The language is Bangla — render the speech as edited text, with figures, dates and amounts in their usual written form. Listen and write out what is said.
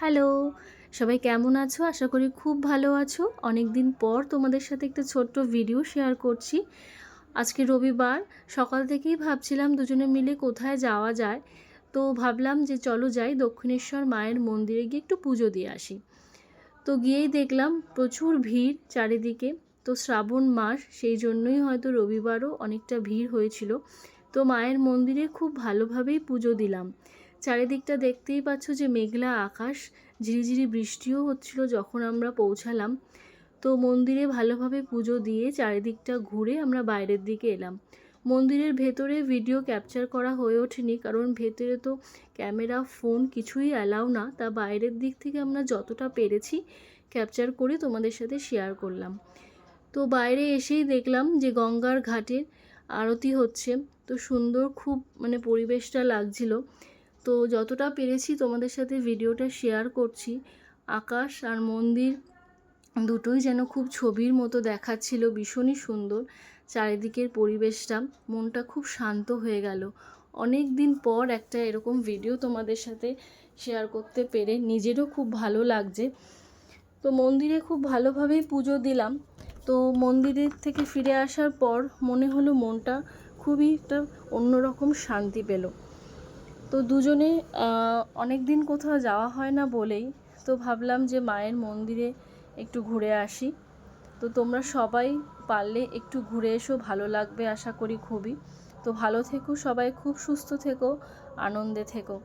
হ্যালো, সবাই কেমন আছো? আশা করি খুব ভালো আছো। অনেক দিন পর তোমাদের সাথে একটা ছোট্ট ভিডিও শেয়ার করছি। আজকে রবিবার, সকাল থেকেই ভাবছিলাম দুজনে মিলে কোথায় যাওয়া যায়। তো ভাবলাম যে চলো যাই দক্ষিণেশ্বর মায়ের মন্দিরে গিয়ে একটু পুজো দিয়ে আসি। তো গিয়েই দেখলাম প্রচুর ভিড় চারিদিকে। তো শ্রাবণ মাস, সেই জন্যই হয়তো রবিবারও অনেকটা ভিড় হয়েছিল। তো মায়ের মন্দিরে খুব ভালোভাবেই পুজো দিলাম। চারিদিকটা দেখতেই পাচ্ছ যে মেঘলা আকাশ, ঝিরিঝিরি বৃষ্টিও হচ্ছিল যখন আমরা পৌঁছালাম। তো মন্দিরে ভালোভাবে পুজো দিয়ে চারিদিকটা ঘুরে আমরা বাইরের দিকে এলাম। মন্দিরের ভেতরে ভিডিও ক্যাপচার করা হয়ে ওঠেনি, কারণ ভেতরে তো ক্যামেরা ফোন কিছুই অ্যালাউ না। তা বাইরের দিক থেকে আমরা যতটা পেরেছি ক্যাপচার করে তোমাদের সাথে শেয়ার করলাম। তো বাইরে এসেই দেখলাম যে গঙ্গার ঘাটের আরতি হচ্ছে। তো সুন্দর খুব পরিবেশটা লাগছিল। তো যতটা পেরেছি তোমাদের সাথে ভিডিওটা শেয়ার করছি। আকাশ আর মন্দির দুটোই যেন খুব ছবির মতো দেখাচ্ছিল, ভীষণই সুন্দর চারিদিকের পরিবেশটা। মনটা খুব শান্ত হয়ে গেল। অনেক দিন পর একটা এরকম ভিডিও তোমাদের সাথে শেয়ার করতে পেরে নিজেরও খুব ভালো লাগছে। তো মন্দিরে খুব ভালোভাবেই পুজো দিলাম। তো মন্দিরের থেকে ফিরে আসার পর মনে হলো মনটা খুবই একটা অন্যরকম শান্তি পেল। তো দুজনে অনেক দিন কোথাও যাওয়া হয় না বলেই তো ভাবলাম যে মায়ের মন্দিরে একটু ঘুরে আসি। তো তোমরা সবাই পারলে একটু ঘুরে এসো, ভালো লাগবে আশা করি খুবই। তো ভালো থেকো সবাই, খুব সুস্থ থেকো, আনন্দে থেকো।